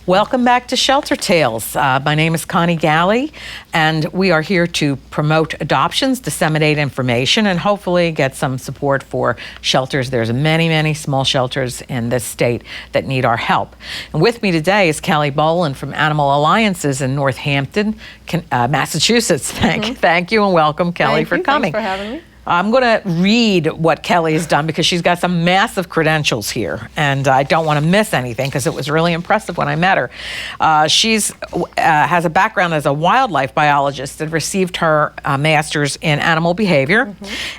Welcome back to Shelter Tales. My name is Connie Galley, and we are here to promote adoptions, disseminate information, and hopefully get some support for shelters. There's many, many small shelters in this state that need our help. And with me today is Kelley Bollen from Animal Alliances in Northampton, Massachusetts. Thank you and welcome, Kelley, for coming. Thanks for having me. I'm going to read what Kelley has done because she's got some massive credentials here, and I don't want to miss anything because it was really impressive when I met her. She's has a background as a wildlife biologist and received her master's in animal behavior,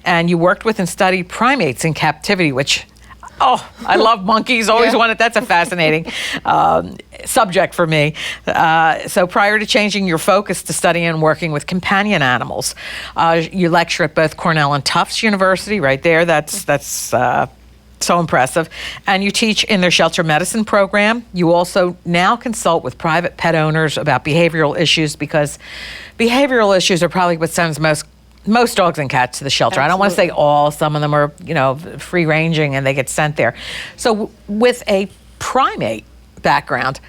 and you worked with and studied primates in captivity, which I love monkeys. Always wanted. That's a fascinating subject for me. So prior to changing your focus to studying and working with companion animals, you lecture at both Cornell and Tufts University. Right there. That's so impressive. And you teach in their shelter medicine program. You also now consult with private pet owners about behavioral issues, because behavioral issues are probably what sends most dogs and cats to the shelter. Absolutely. I don't want to say all. Some of them are, free ranging and they get sent there. So with a primate background,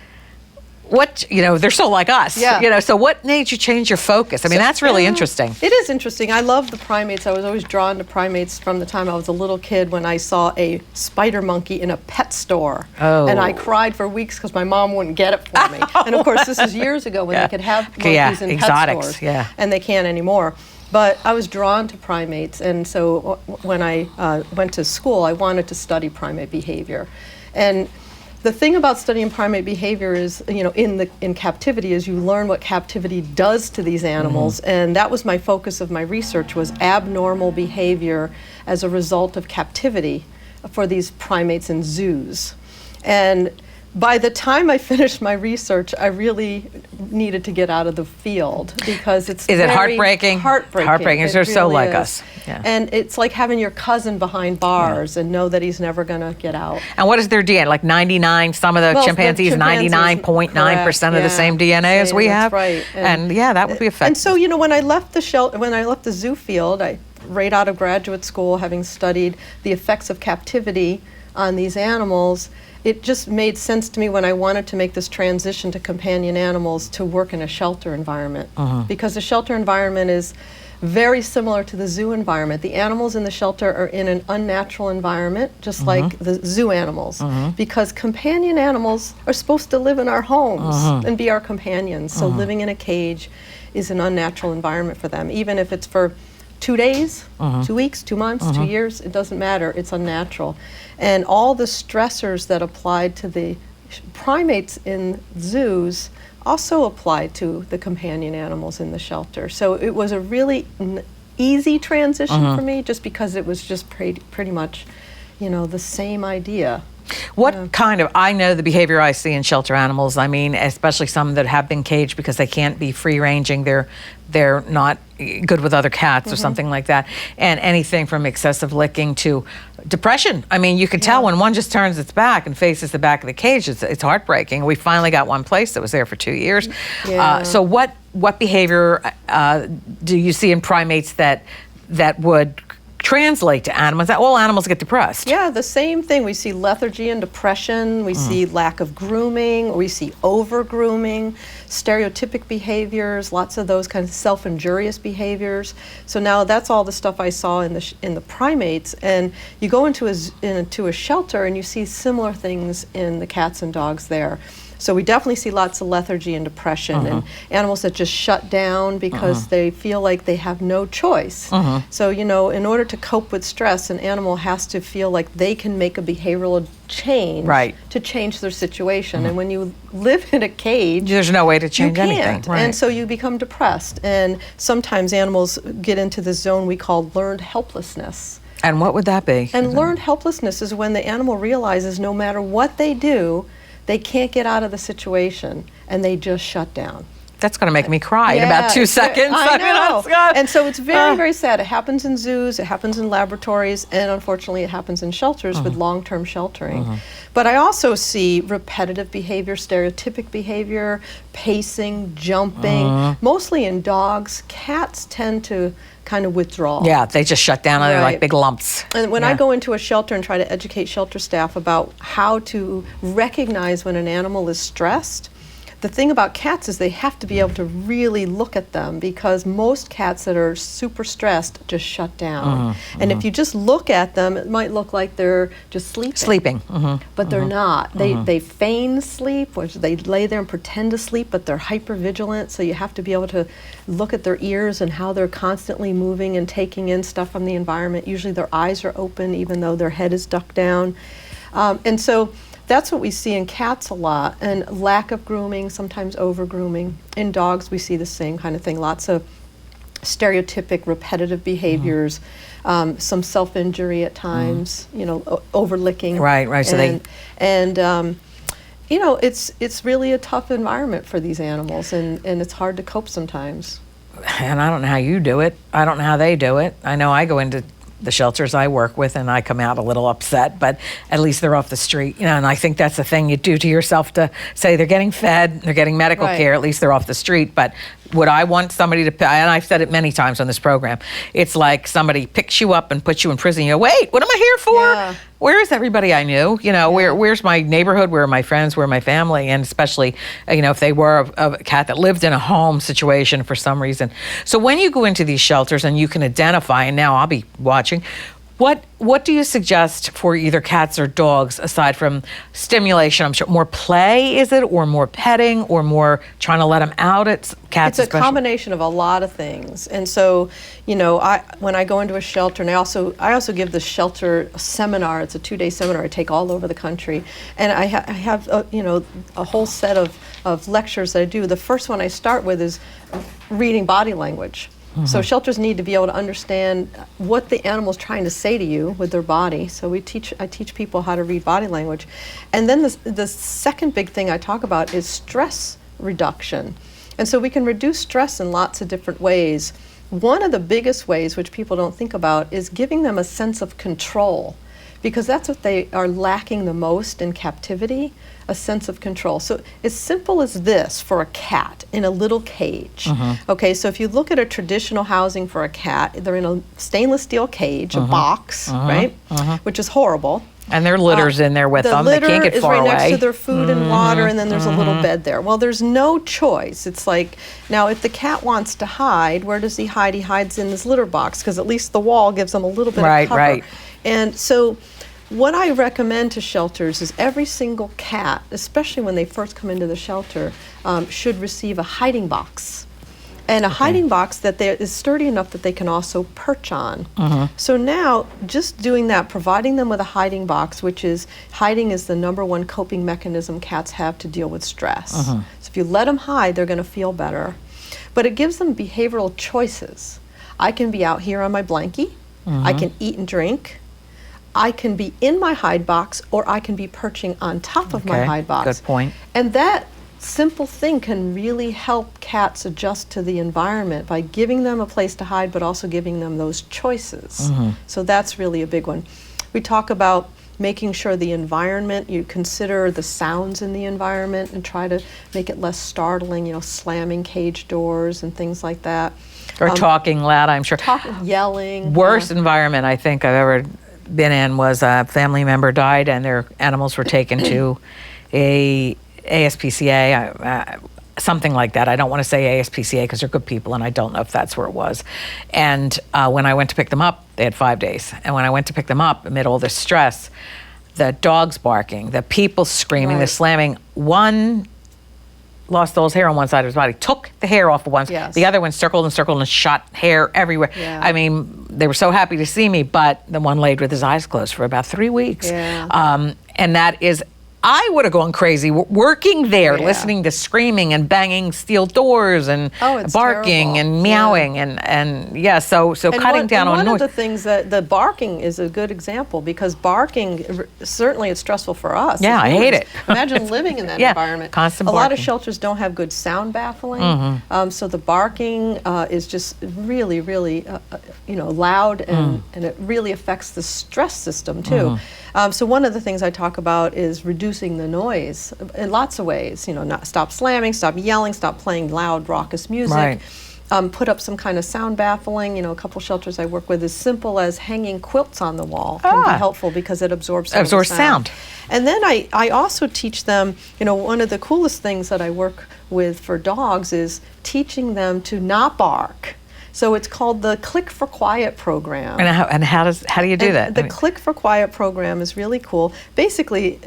they're so like us. Yeah. So what made you change your focus? I mean, that's really interesting. It is interesting. I love the primates. I was always drawn to primates from the time I was a little kid when I saw a spider monkey in a pet store. Oh. And I cried for weeks because my mom wouldn't get it for me. And of course, this is years ago when they could have monkeys in exotics, pet stores. And they can't anymore. But I was drawn to primates, and so when I went to school, I wanted to study primate behavior. And the thing about studying primate behavior is, in captivity, is you learn what captivity does to these animals, and that was my focus of my research, was abnormal behavior as a result of captivity for these primates in zoos. And by the time I finished my research, I really needed to get out of the field because it's Is it heartbreaking? Heartbreaking. They're so like us. Yeah. And it's like having your cousin behind bars and know that he's never going to get out. And what is their DNA? Like 99, some of the chimpanzees, 99.9% of the same DNA as we have. Right. And that would be effective. And so, when I left the zoo field, right out of graduate school, having studied the effects of captivity on these animals, it just made sense to me when I wanted to make this transition to companion animals to work in a shelter environment. Because the shelter environment is very similar to the zoo environment. The animals in the shelter are in an unnatural environment, just like the zoo animals, because companion animals are supposed to live in our homes and be our companions. So living in a cage is an unnatural environment for them, even if it's for 2 days, 2 weeks, 2 months, 2 years, it doesn't matter, it's unnatural. And all the stressors that applied to the primates in zoos also applied to the companion animals in the shelter. So it was a really easy transition for me, just because it was just pretty much, the same idea. What kind of, I know the behavior I see in shelter animals, I mean, especially some that have been caged because they can't be free ranging, they're not good with other cats or something like that. And anything from excessive licking to depression. I mean, you could tell when one just turns its back and faces the back of the cage, it's heartbreaking. We finally got one place that was there for 2 years. So what behavior do you see in primates that would translate to animals? That all animals get depressed. Yeah, the same thing. We see lethargy and depression. We see lack of grooming. We see over-grooming, stereotypic behaviors, lots of those kinds of self-injurious behaviors. So now that's all the stuff I saw in the primates. And you go into a shelter and you see similar things in the cats and dogs there. So we definitely see lots of lethargy and depression and animals that just shut down because they feel like they have no choice. So, in order to cope with stress, an animal has to feel like they can make a behavioral change to change their situation. And when you live in a cage, there's no way to change anything. And so you become depressed. And sometimes animals get into the zone we call learned helplessness. And what would that be? And learned helplessness is when the animal realizes no matter what they do, they can't get out of the situation, and they just shut down. That's going to make me cry in about 2 seconds. I know. that's And so it's very, very sad. It happens in zoos, it happens in laboratories, and unfortunately it happens in shelters with long-term sheltering. But I also see repetitive behavior, stereotypic behavior, pacing, jumping, mostly in dogs. Cats tend to kind of withdraw. Yeah, they just shut down and they're like Right. big lumps. And when I go into a shelter and try to educate shelter staff about how to recognize when an animal is stressed, the thing about cats is they have to be able to really look at them, because most cats that are super stressed just shut down. And if you just look at them, it might look like they're just sleeping. But they're not. They feign sleep, which they lay there and pretend to sleep, but they're hypervigilant. So you have to be able to look at their ears and how they're constantly moving and taking in stuff from the environment. Usually their eyes are open even though their head is ducked down. And so that's what we see in cats a lot, and lack of grooming, sometimes over grooming. In dogs, we see the same kind of thing. Lots of stereotypic, repetitive behaviors, some self-injury at times, over licking. Right. So it's really a tough environment for these animals, and it's hard to cope sometimes. And I don't know how you do it. I don't know how they do it. I know I go into the shelters I work with and I come out a little upset, but at least they're off the street, and I think that's the thing you do to yourself, to say they're getting fed, they're getting medical care, at least they're off the street. But would I want somebody to, and I've said it many times on this program, it's like somebody picks you up and puts you in prison. You go, wait, what am I here for? Yeah. Where is everybody I knew? Where's my neighborhood? Where are my friends? Where are my family? And especially, if they were a cat that lived in a home situation for some reason. So when you go into these shelters and you can identify, and now I'll be watching, what do you suggest for either cats or dogs, aside from stimulation? I'm sure more play, is it, or more petting, or more trying to let them out? It's cats. It's a combination of a lot of things. And so, when I go into a shelter, and I also give the shelter seminar. It's a 2-day seminar I take all over the country, and I have a whole set of lectures that I do. The first one I start with is reading body language. So shelters need to be able to understand what the animal's trying to say to you with their body. So I teach people how to read body language. And then the second big thing I talk about is stress reduction. And so we can reduce stress in lots of different ways. One of the biggest ways, which people don't think about, is giving them a sense of control, because that's what they are lacking the most in captivity, a sense of control. So as simple as this for a cat in a little cage. Okay, so if you look at a traditional housing for a cat, they're in a stainless steel cage, a box, right? Which is horrible. And their litter's in there with them. They can't get far away. The litter is right next to their food and water, and then there's a little bed there. Well, there's no choice. It's like, now if the cat wants to hide, where does he hide? He hides in this litter box, because at least the wall gives him a little bit of cover. Right. And so what I recommend to shelters is every single cat, especially when they first come into the shelter, should receive a hiding box. And a hiding box that is sturdy enough that they can also perch on. So now, just doing that, providing them with a hiding box, hiding is the #1 coping mechanism cats have to deal with stress. So if you let them hide, they're going to feel better. But it gives them behavioral choices. I can be out here on my blankie. I can eat and drink. I can be in my hide box, or I can be perching on top of my hide box. Good point. And that simple thing can really help cats adjust to the environment by giving them a place to hide, but also giving them those choices. So that's really a big one. We talk about making sure the environment, you consider the sounds in the environment and try to make it less startling, slamming cage doors and things like that. Or talking loud, I'm sure. Yelling. Worst environment I think I've ever been in was a family member died and their animals were taken to a ASPCA, something like that. I don't want to say ASPCA because they're good people, and I don't know if that's where it was. And when I went to pick them up, they had 5 days. And when I went to pick them up, amid all this stress, the dogs barking, the people screaming, the slamming, one lost all his hair on one side of his body, took the hair off of one. The other one circled and shot hair everywhere. I mean, they were so happy to see me, but the one laid with his eyes closed for about 3 weeks. And that is I would have gone crazy working there, Yeah. listening to screaming and banging steel doors and It's barking terrible. and meowing and yeah. So cutting down on one noise. of the things that the barking is a good example, because barking, certainly it's stressful for us. Yeah, as I hate humans. it. Imagine living in that Yeah, environment. constant A lot of barking. shelters don't have good sound baffling, so the barking is just really, really, loud, and it really affects the stress system too. So one of the things I talk about is reducing the noise in lots of ways. Not stop slamming, stop yelling, stop playing loud, raucous music. Right. Put up some kind of sound baffling. A couple shelters I work with, as simple as hanging quilts on the wall can be helpful because it absorbs some of the Absorbs sound. And then I also teach them, one of the coolest things that I work with for dogs is teaching them to not bark. So it's called the Click for Quiet program. And how do you do that? The Click for Quiet program is really cool. Basically,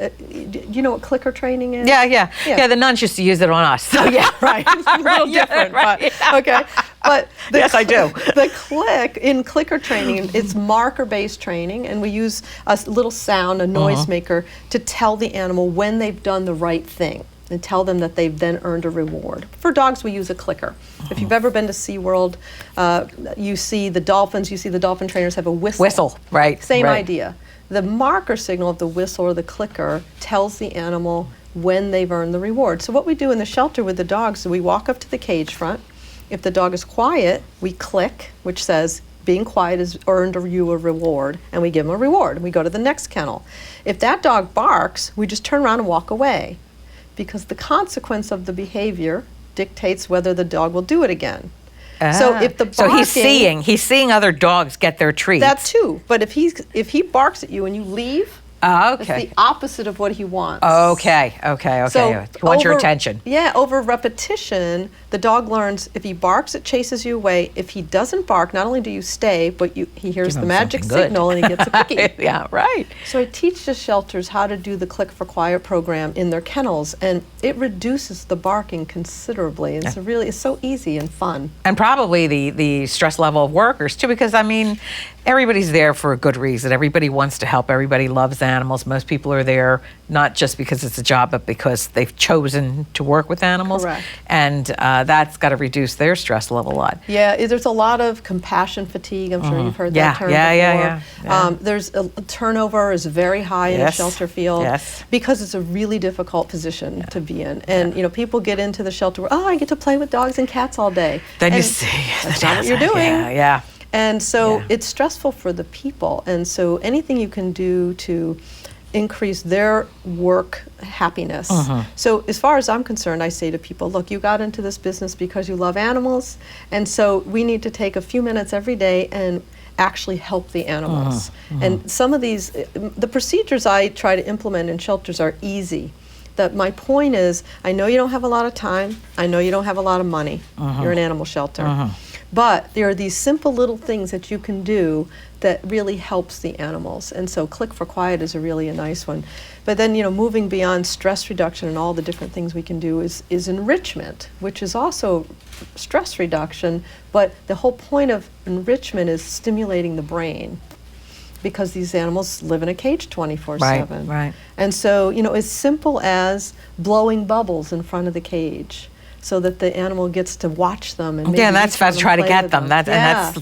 you know what clicker training is? Yeah. The nuns used to use it on us. Oh, yeah, right. It's a little Yeah, different, right, but okay. But Yes, I do. The click in clicker training, it's marker-based training, and we use a little sound, a noise maker, to tell the animal when they've done the right thing and tell them that they've then earned a reward. For dogs, we use a clicker. If you've ever been to SeaWorld, you see the dolphins, the dolphin trainers have a whistle. Whistle, right. Same right. idea. The marker signal of the whistle or the clicker tells the animal when they've earned the reward. So what we do in the shelter with the dogs is we walk up to the cage front. If the dog is quiet, we click, which says being quiet has earned you a reward, and we give them a reward, and we go to the next kennel. If that dog barks, we just turn around and walk away, because the consequence of the behavior dictates whether the dog will do it again. So if the barking, he's seeing other dogs get their treats. that too. But if he barks at you and you leave, Oh, it's okay. the opposite of what he wants. Okay. So He wants your attention. Yeah, over repetition, the dog learns if he barks, it chases you away. If he doesn't bark, not only do you stay, but he hears Give the him magic something good. signal and he gets a cookie. Yeah, right. So I teach the shelters how to do the Click for Quiet program in their kennels, and it reduces the barking considerably. It's so easy and fun. And probably the stress level of workers too, because everybody's there for a good reason. Everybody wants to help. Everybody loves animals. Most people are there not just because it's a job, but because they've chosen to work with animals. Correct. And that's got to reduce their stress level a lot. Yeah, there's a lot of compassion fatigue. I'm sure you've heard that term before. Yeah. There's a turnover is very high in a Yes. shelter field Yes. because it's a really difficult position to be in. And people get into the shelter where, I get to play with dogs and cats all day. Then and you see that's not what you're doing. Yeah. And so Yeah. it's stressful for the people. And so anything you can do to increase their work happiness. So as far as I'm concerned, I say to people, look, you got into this business because you love animals, and so we need to take a few minutes every day and actually help the animals. And some of these, the procedures I try to implement in shelters are easy. That my point is, I know you don't have a lot of time, I know you don't have a lot of money, you're an animal shelter, but there are these simple little things that you can do that really helps the animals. And so Click for Quiet is a nice one. But then, moving beyond stress reduction and all the different things we can do is enrichment, which is also stress reduction, but the whole point of enrichment is stimulating the brain, because these animals live in a cage 24/7. Right. And so, as simple as blowing bubbles in front of the cage, so that the animal gets to watch them and maybe Yeah, and that's reach out fast. Try to play get with them.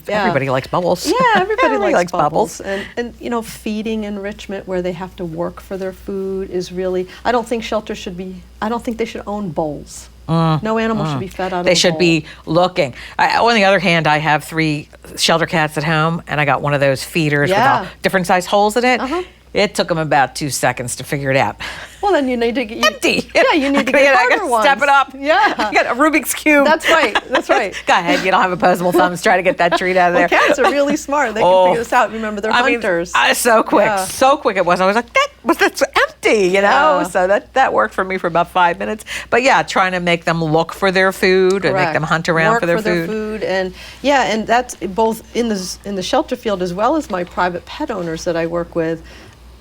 Everybody likes bubbles. Yeah, everybody likes bubbles. And feeding enrichment where they have to work for their food is really. I don't think shelters should be. I don't think they should own bowls. No animal should be fed out of a bowl. They should be looking. On the other hand, I have 3 shelter cats at home, and I got one of those feeders with all different size holes in it. It took them about 2 seconds to figure it out. Well, then you need to get Empty. Yeah, you need to get I harder gotta ones. step it up. Yeah, I got a Rubik's Cube. That's right. Go ahead. You don't have opposable thumbs. Try to get that treat out of there. Well, cats are really smart. They can figure this out. Remember, they're hunters. So quick. Yeah. So quick it was. I was like, that's empty, Yeah. So that worked for me for about 5 minutes. But yeah, trying to make them look for their food and make Correct. them hunt around Work for their food. And that's both in the shelter field as well as my private pet owners that I work with.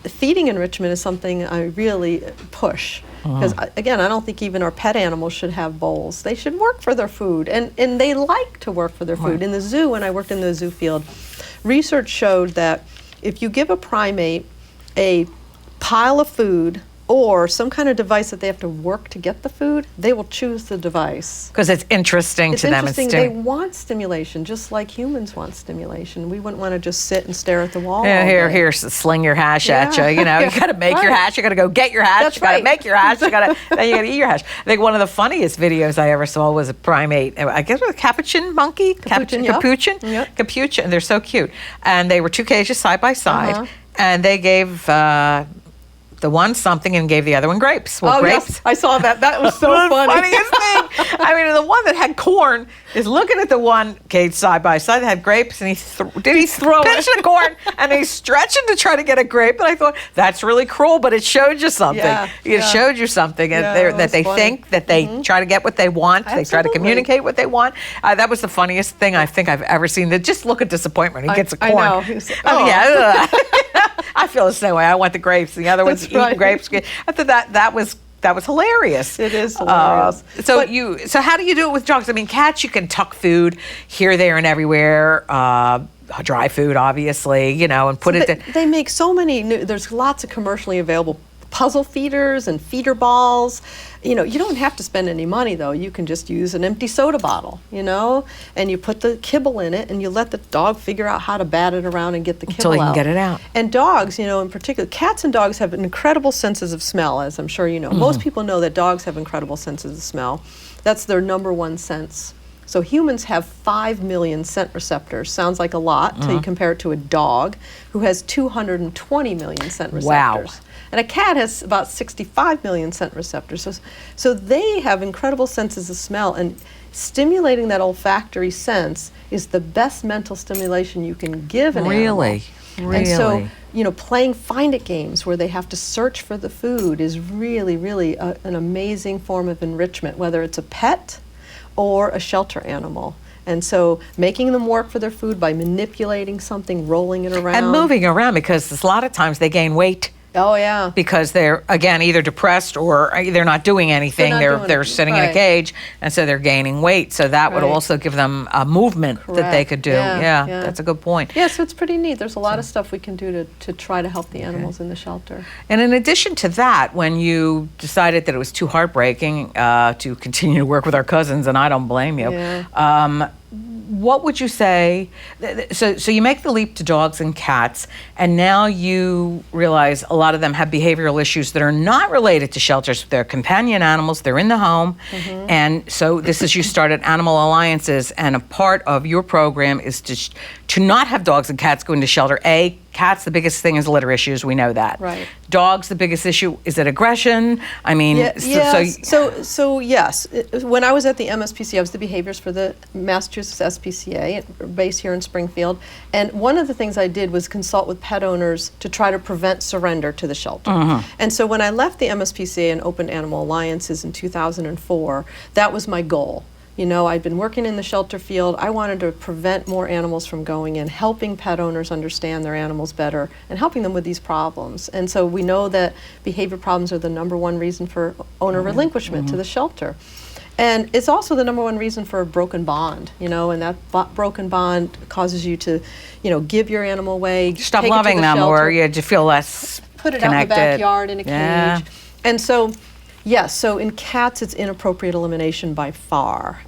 Feeding enrichment is something I really push, because again, I don't think even our pet animals should have bowls. They should work for their food, and they like to work for their food. In the zoo, when I worked in the zoo field, research showed that if you give a primate a pile of food or some kind of device that they have to work to get the food, they will choose the device. Because it's interesting It's to them. interesting. They want stimulation, just like humans want stimulation. We wouldn't want to just sit and stare at the wall. Yeah, all here, day. here, sling your hash at you. You know, you got to make your Right. hash. You got to go get your hash. That's You got to right. make your hash. You got to then you got to eat your hash. I think one of the funniest videos I ever saw was a primate. I guess it was a capuchin monkey. Capuchin, yeah. Capuchin. Yep. Capuchin. They're so cute. And they were 2 cages side by side, Uh-huh. and they gave. The one something and gave the other one grapes. Well, Oh, grapes. yes. I saw that. That was so the funny. funniest thing. I mean, the one that had corn is looking at the one cage side by side that had grapes, and he throw it. the corn, and he's stretching to try to get a grape. And I thought that's really cruel, but it showed you something. Yeah, It yeah. showed you something, and Yeah, they're- that that was they funny. think that they try to get what they want. They try to Absolutely. communicate what they want. That was the funniest thing I think I've ever seen. That just look at disappointment. He gets a I corn. know. He's- I mean, oh. yeah. I feel the same way. I want the grapes. The other one's That's eating right. grapes. I thought that was hilarious. It is hilarious. So how do you do it with dogs? I mean, cats, you can tuck food here, there, and everywhere. Dry food, obviously, you know, and put it. They make so many new, there's lots of commercially available puzzle feeders and feeder balls. You know, you don't have to spend any money though. You can just use an empty soda bottle, you know, and you put the kibble in it and you let the dog figure out how to bat it around and get the kibble Until he can out. get it out. And dogs, you know, in particular, cats and dogs have incredible senses of smell, as I'm sure you know. Most people know that dogs have incredible senses of smell. That's their number one sense. So humans have 5 million scent receptors. Sounds like a lot until you compare it to a dog who has 220 million scent receptors. Wow. And a cat has about 65 million scent receptors. So they have incredible senses of smell, and stimulating that olfactory sense is the best mental stimulation you can give an animal. Really? And so, Really? you know, playing find it games where they have to search for the food is really, really an amazing form of enrichment, whether it's a pet or a shelter animal. And so making them work for their food by manipulating something, rolling it around. And moving around, because a lot of times they gain weight Oh, yeah. because they're, again, either depressed or they're not doing anything. They're not doing They're it, sitting in a right. cage, and so they're gaining weight. So that would Right. also give them a movement that they Correct. could do. Yeah, Yeah, that's a good point. Yeah, so it's pretty neat. There's a lot of stuff we can do to try to help the animals in the shelter. And in addition to that, when you decided that it was too heartbreaking to continue to work with our cousins, and I don't blame you, Yeah. what would you say? So you make the leap to dogs and cats, and now you realize a lot of them have behavioral issues that are not related to shelters. They're companion animals. They're in the home, and so this is you started Animal Alliances, and a part of your program is to not have dogs and cats go into shelter. Cats, the biggest thing is litter issues. We know that. Right. Dogs, the biggest issue is it aggression. I mean, So yes, when I was at the MSPCA, I was the behaviors for the Massachusetts SPCA, based here in Springfield. And one of the things I did was consult with pet owners to try to prevent surrender to the shelter. And so when I left the MSPCA and opened Animal Alliances in 2004, that was my goal. You know, I'd been working in the shelter field. I wanted to prevent more animals from going in, helping pet owners understand their animals better and helping them with these problems. And so we know that behavior problems are the number one reason for owner relinquishment to the shelter. And it's also the number one reason for a broken bond, you know, and that broken bond causes you to, you know, give your animal away. stop take it to loving the them, or shelter, you just feel less put it connected. out in the backyard in a cage. Yeah. And so, yes, so in cats, it's inappropriate elimination by far.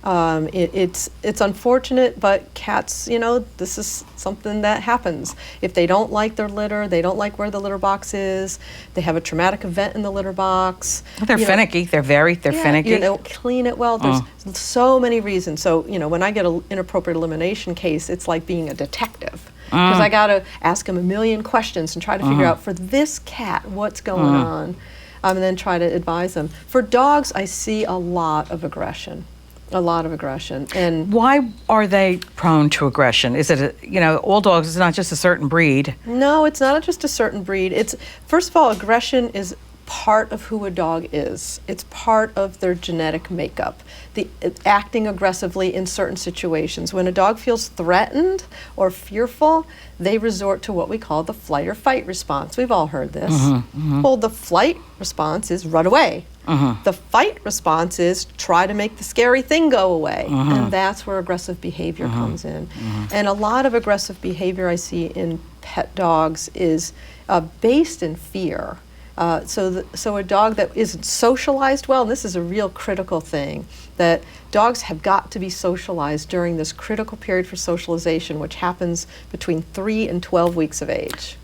It's unfortunate, but cats, you know, this is something that happens. If they don't like their litter, they don't like where the litter box is, they have a traumatic event in the litter box. They're you know, finicky. They're finicky. You know, clean it well. There's so many reasons. So, you know, when I get an inappropriate elimination case, it's like being a detective. Because I got to ask them a million questions and try to figure out for this cat what's going on, and then try to advise them. For dogs, I see a lot of aggression. And Why are they prone to aggression? Is it, all dogs, it's not just a certain breed. no, it's not just a certain breed. It's, first of all, aggression is part of who a dog is. It's part of their genetic makeup. Acting aggressively in certain situations. When a dog feels threatened or fearful, they resort to what we call the flight or fight response. We've all heard this. Well, the flight response is run away. The fight response is try to make the scary thing go away. And that's where aggressive behavior comes in. And a lot of aggressive behavior I see in pet dogs is based in fear. So a dog that isn't socialized well, and this is a real critical thing, that dogs have got to be socialized during this critical period for socialization, which happens between 3 and 12 weeks of age.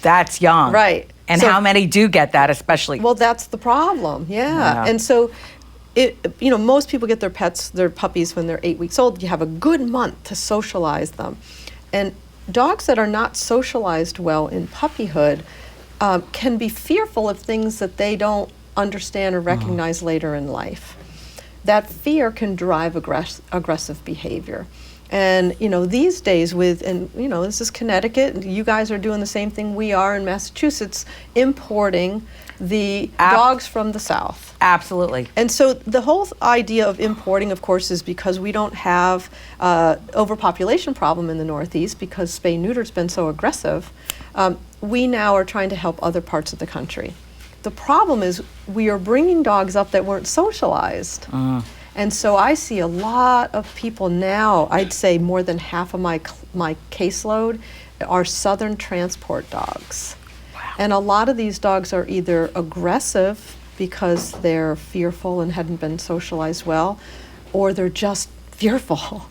That's young. Right. And So- how many do get that, especially? Well, that's the problem. Yeah. And so, most people get their puppies when they're 8 weeks old. You have a good month to socialize them. And dogs that are not socialized well in puppyhood can be fearful of things that they don't understand or recognize later in life. That fear can drive aggressive behavior. And, these days this is Connecticut, and you guys are doing the same thing we are in Massachusetts, importing the dogs from the South. Absolutely. And so the whole idea of importing, of course, is because we don't have overpopulation problem in the Northeast, because spay-neuter's been so aggressive. We now are trying to help other parts of the country. The problem is we are bringing dogs up that weren't socialized. And so I see a lot of people now, I'd say more than half of my caseload are Southern transport dogs. Wow. And a lot of these dogs are either aggressive because they're fearful and hadn't been socialized well, or they're just fearful.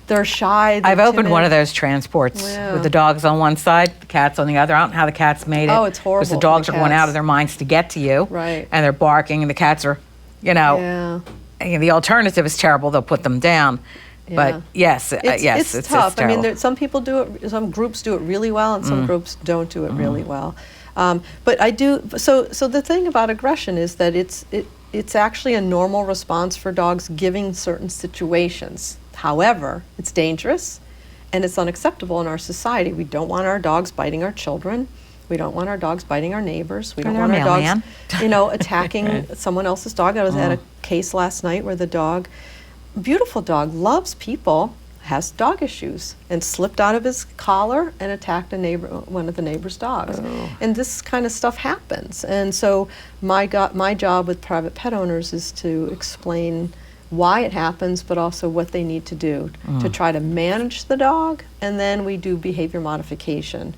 They're shy. I've opened one of those transports Yeah. with the dogs on one side, the cats on the other. I don't know how the cats made it. Oh, it's horrible Because the for dogs the are going out cats. of their minds to get to you. Right. And they're barking, and the cats are, Yeah. and the alternative is terrible. They'll put them down. Yeah. But yes, It's tough. I mean, terrible. some people do it, some groups do it really well, and some groups don't do it really well. But I do. So the thing about aggression is that it's actually a normal response for dogs given certain situations. However, it's dangerous, and it's unacceptable in our society. We don't want our dogs biting our children. We don't want our dogs biting our neighbors. We don't They're want our mailman. dogs, attacking someone else's dog. I was at a case last night where the dog, beautiful dog, loves people, has dog issues, and slipped out of his collar and attacked one of the neighbor's dogs. And this kind of stuff happens. And so my job with private pet owners is to explain why it happens, but also what they need to do to try to manage the dog, and then we do behavior modification.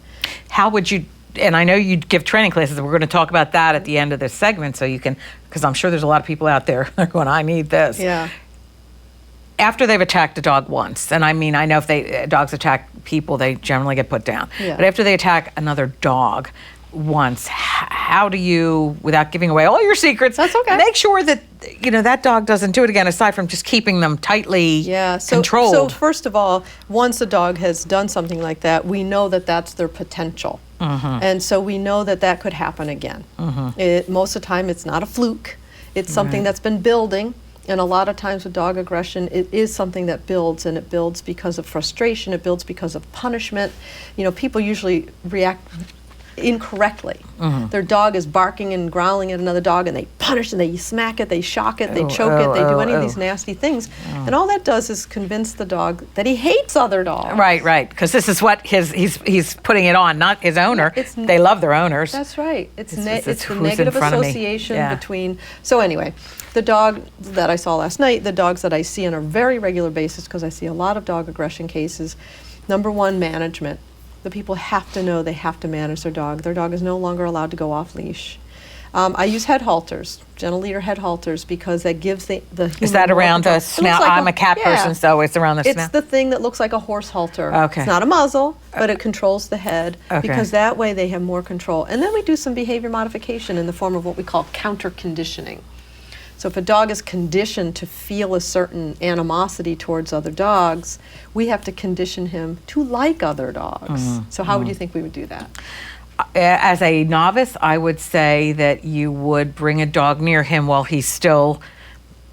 How would you, and I know you give training classes, and we're going to talk about that at the end of this segment, so you can, because I'm sure there's a lot of people out there that are going, I need this. Yeah. After they've attacked a dog once, and I mean, I know if dogs attack people, they generally get put down. Yeah. But after they attack another dog once, how do you, without giving away all your secrets, That's okay. make sure that that dog doesn't do it again, aside from just keeping them tightly controlled? So first of all, once a dog has done something like that, we know that that's their potential. And so we know that that could happen again. Most of the time, it's not a fluke. It's something that's been building. And a lot of times with dog aggression, it is something that builds, and it builds because of frustration. It builds because of punishment. People usually react incorrectly. Their dog is barking and growling at another dog, and they punish and they smack it, they shock it, they choke it, they do any of these nasty things. And all that does is convince the dog that he hates other dogs. Right, because this is what he's putting it on, not his owner. They love their owners. That's right. It's It's the who's in negative front of me. association Yeah. between. So anyway, the dog that I saw last night, the dogs that I see on a very regular basis, because I see a lot of dog aggression cases. Number one, management. The people have to know they have to manage their dog. Their dog is no longer allowed to go off leash. I use head halters, gentle leader head halters, because that gives the human Is that more around control. the It looks snout? like I'm a cat person, so it's around the It's snout. the thing that looks like a horse halter. Okay. It's not a muzzle, but it controls the head, Okay. because that way they have more control. And then we do some behavior modification in the form of what we call counter conditioning. So if a dog is conditioned to feel a certain animosity towards other dogs, we have to condition him to like other dogs. So how would you think we would do that? As a novice, I would say that you would bring a dog near him while he's still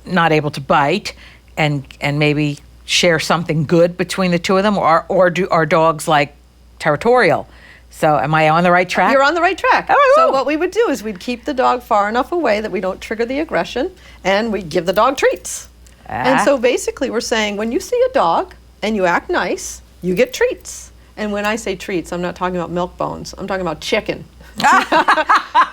not able to bite, and maybe share something good between the two of them, or are dogs like territorial? So am I on the right track? You're on the right track. Oh, So oh. what we would do is we'd keep the dog far enough away that we don't trigger the aggression, and we give the dog treats. And so basically we're saying, when you see a dog and you act nice, you get treats. And when I say treats, I'm not talking about milk bones. I'm talking about chicken,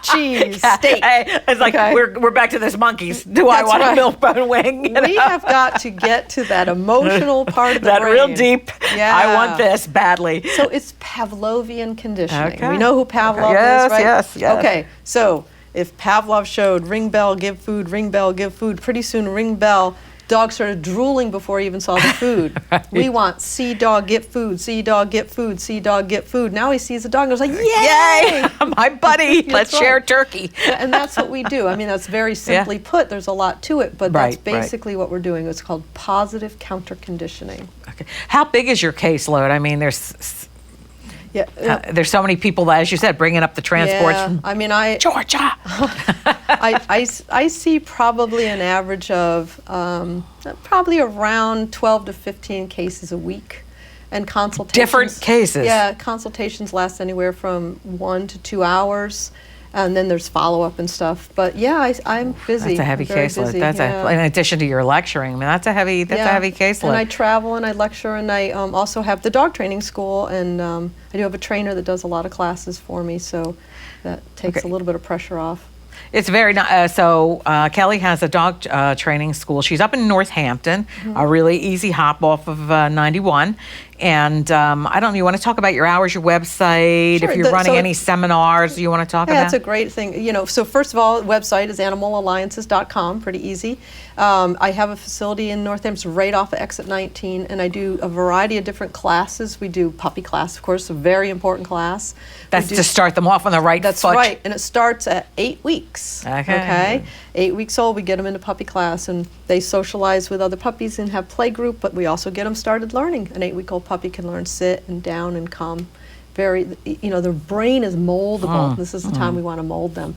cheese, steak. Hey, it's like, Okay. we're back to this monkeys. Do I That's want right. a milk bone wing? We have got to get to that emotional part of the that brain. real deep. Yeah. I want this badly. So it's Pavlovian conditioning. Okay. We know who Pavlov Yes, is, right? yes. Okay, so if Pavlov showed ring bell, give food, ring bell, give food, pretty soon ring bell, dog started drooling before he even saw the food. Right. We want see dog get food, see dog get food, see dog get food. Now he sees the dog and goes like, yay! Yay! My buddy, let's right. share turkey. And that's what we do. I mean, that's very simply put. There's a lot to it, but that's Right, basically what we're doing. It's called positive counter conditioning. Okay. How big is your caseload? I mean, there's so many people that, as you said, bringing up the transports from I mean, Georgia. I see probably an average of probably around 12 to 15 cases a week. And consultations. Different cases. Yeah, consultations last anywhere from 1 to 2 hours. And then there's follow-up and stuff. But yeah, I'm busy. That's a heavy I'm very caseload. busy, That's in addition to your lecturing. I mean, that's a heavy caseload. And I travel and I lecture, and I also have the dog training school, and I do have a trainer that does a lot of classes for me, so that takes a little bit of pressure off. It's very nice. So Kelley has a dog training school. She's up in Northampton, a really easy hop off of 91. And I don't know, you want to talk about your hours, your website, Sure. if you're running any seminars you want to talk about? Yeah, that's a great thing. You know, so first of all, the website is animalalliances.com, pretty easy. I have a facility in Northampton right off of exit 19, and I do a variety of different classes. We do puppy class, of course, a very important class. That's to start them off on the right foot. That's right, and it starts at 8 weeks. Okay. 8 weeks old, we get them into puppy class, and they socialize with other puppies and have play group, but we also get them started learning. An 8-week-old puppy can learn sit and down and come. Their brain is moldable. This is the time we want to mold them.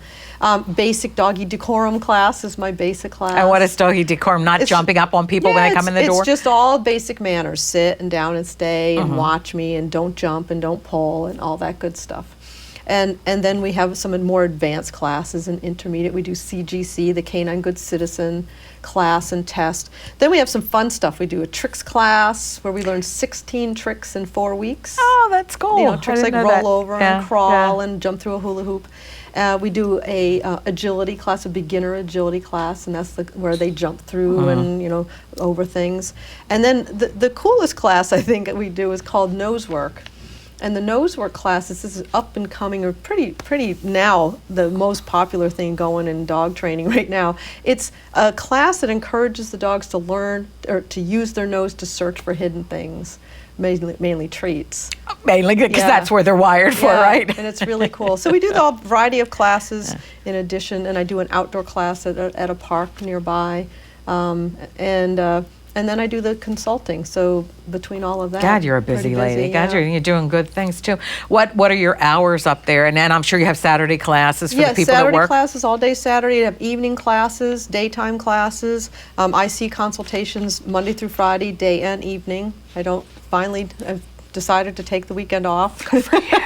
Basic doggy decorum class is my basic class. And what is doggy decorum? Not jumping up on people when they come in the door? It's just all basic manners. Sit and down and stay and watch me and don't jump and don't pull and all that good stuff. And then we have some more advanced classes and intermediate. We do CGC, the Canine Good Citizen class and test. Then we have some fun stuff. We do a tricks class where we learn 16 tricks in 4 weeks. Oh, that's cool. You know, tricks like roll over and crawl Yeah. and jump through a hula hoop. We do a agility class, a beginner agility class, and that's where they jump through and over things. And then the coolest class I think that we do is called nose work. And the nose work class, this is up and coming, or pretty now the most popular thing going in dog training right now. It's a class that encourages the dogs to learn or to use their nose to search for hidden things, mainly treats. Mainly because that's where they're wired for, right? And it's really cool. So we do the variety of classes in addition, and I do an outdoor class at a park nearby, and then I do the consulting. So between all of that, God, you're a busy lady. God, yeah. you're doing good things too. What are your hours up there? And then I'm sure you have Saturday classes for the people Saturday that work. classes all day Saturday. I have evening classes, daytime classes. I see consultations Monday through Friday, day and evening. I've decided to take the weekend off. Good for you.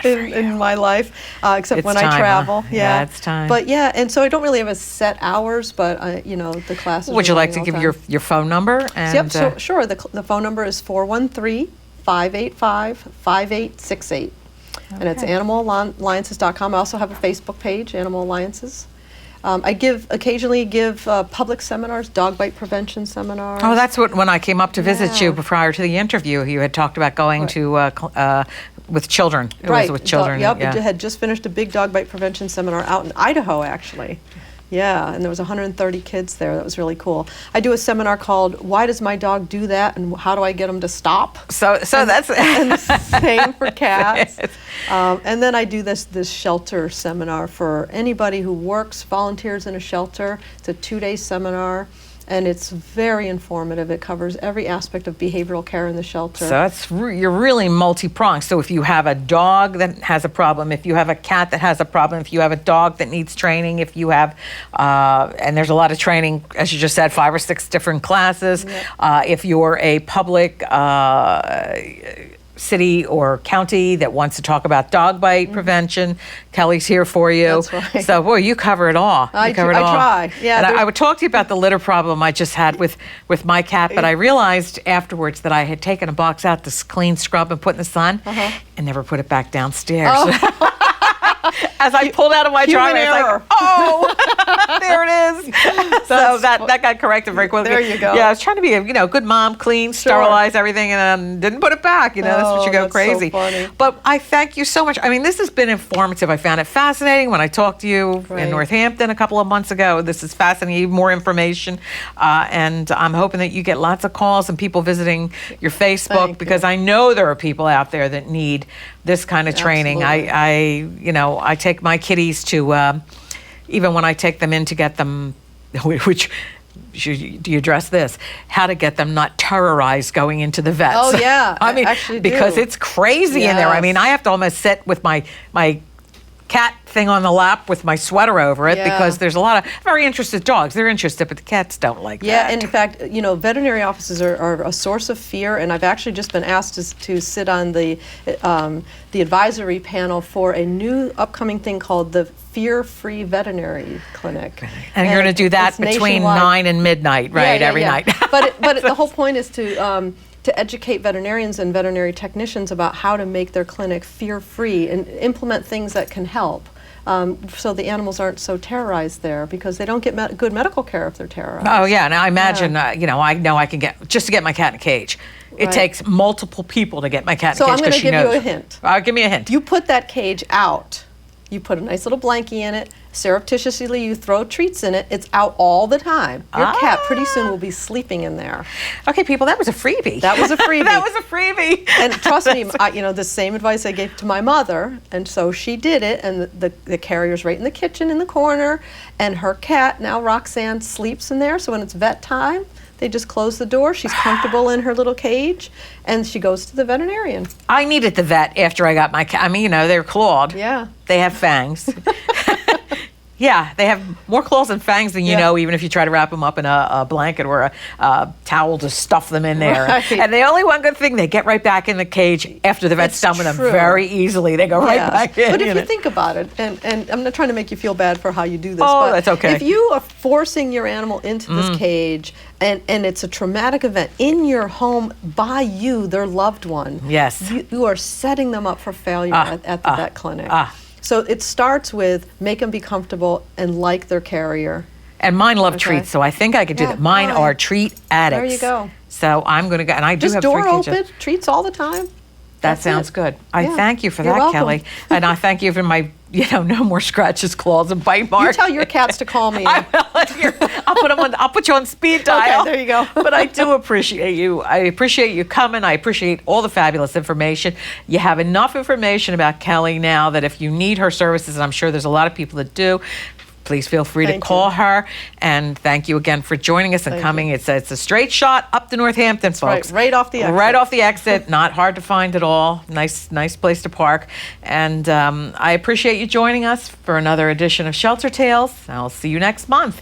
in my life, except It's when time, I travel. huh? Yeah, it's time. But and so I don't really have a set hours, but the classes. Would you are like to running all give the time. your phone number? And, Yep, so sure. The phone number is 413-585-5868. And it's animalalliances.com. I also have a Facebook page, Animal Alliances. I occasionally give public seminars, dog bite prevention seminars. Oh, that's when I came up to visit you prior to the interview. You had talked about going to with children. It was with children. Yep, I had just finished a big dog bite prevention seminar out in Idaho, actually. Yeah, and there was 130 kids there. That was really cool. I do a seminar called "Why Does My Dog Do That?" and "How Do I Get Him to Stop?" So that's and the same for cats. And then I do this shelter seminar for anybody who volunteers in a shelter. It's a 2-day seminar. And it's very informative. It covers every aspect of behavioral care in the shelter. So you're really multi-pronged. So if you have a dog that has a problem, if you have a cat that has a problem, if you have a dog that needs training, if you have, and there's a lot of training, as you just said, 5 or 6 different classes. Yep. If you're a public city or county that wants to talk about dog bite prevention, Kelley's here for you. That's right. So, boy, you cover it all. I try. Yeah. And I would talk to you about the litter problem I just had with my cat, but I realized afterwards that I had taken a box out to clean, scrub, and put in the sun, and never put it back downstairs. As I pulled out of my Human driveway, it's error. like, oh, there it is. So that got corrected very quickly. There you go. Yeah, I was trying to be a good mom, clean, sterilize everything, and then didn't put it back. That's what you go that's crazy. so funny. But I thank you so much. I mean, this has been informative. I found it fascinating when I talked to you Right. in Northampton a couple of months ago. This is fascinating, more information. And I'm hoping that you get lots of calls and people visiting your Facebook Thank you. because I know there are people out there that need this kind of training. Absolutely. I take my kitties to, even when I take them in to get them, which, do you address this? How to get them not terrorized going into the vets. Oh, yeah, I mean, I actually because do. it's crazy in there. I mean, Yes. I have to almost sit with my cat thing on the lap with my sweater over it Yeah. because there's a lot of very interested dogs. They're interested, but the cats don't like Yeah, that. and in fact, veterinary offices are a source of fear, and I've actually just been asked to sit on the advisory panel for a new upcoming thing called the Fear-Free Veterinary Clinic. And you're going to do that it's between nationwide. 9 and midnight, right? Yeah, Every yeah. night. But the whole point is to educate veterinarians and veterinary technicians about how to make their clinic fear-free and implement things that can help. So the animals aren't so terrorized there because they don't get good medical care if they're terrorized. Oh yeah, and I imagine I know I can just to get my cat in a cage. It Right. takes multiple people to get my cat in So a cage I'm going because to she give knows. you a hint. Give me a hint. You put that cage out. You put a nice little blankie in it. Surreptitiously, you throw treats in it. It's out all the time. Your cat pretty soon will be sleeping in there. Okay, people, that was a freebie. That was a freebie. That was a freebie. And trust me, the same advice I gave to my mother, and so she did it, and the carrier's right in the kitchen in the corner, and her cat, now Roxanne, sleeps in there, so when it's vet time, they just close the door. She's comfortable in her little cage, and she goes to the veterinarian. I needed the vet after I got my cat. I mean, they're clawed. Yeah. They have fangs. Yeah, they have more claws and fangs than you Yeah. know, even if you try to wrap them up in a blanket or a towel to stuff them in there. Right. And the only one good thing, they get right back in the cage after the vet's It's done with them true. very easily. They go right Yes. back in. But if you know. think about it, and I'm not trying to make you feel bad for how you do this, Oh, but that's okay. if you are forcing your animal into this cage and it's a traumatic event in your home by you, their loved one, Yes. you are setting them up for failure at the vet clinic. So it starts with make them be comfortable and like their carrier. And mine love Okay. treats, so I think I could do Yeah, that. Mine fine. are treat addicts. There you go. So I'm going to go, and I do Just have door 3 cages. open, treats all the time. That That's sounds it. good. I Yeah. thank you for You're that, welcome. Kelley. And I thank you for my, no more scratches, claws, and bite marks. You tell your cats to call me. I will. I'll put you on speed dial. there you go. But I do appreciate you. I appreciate you coming. I appreciate all the fabulous information. You have enough information about Kelley now that if you need her services, and I'm sure there's a lot of people that do, please feel free to Thank call you. her. And thank you again for joining us and Thank coming. you. It's a straight shot up to Northampton, folks. right off the exit. Right off the exit. Not hard to find at all. Nice place to park. And I appreciate you joining us for another edition of Shelter Tales. I'll see you next month.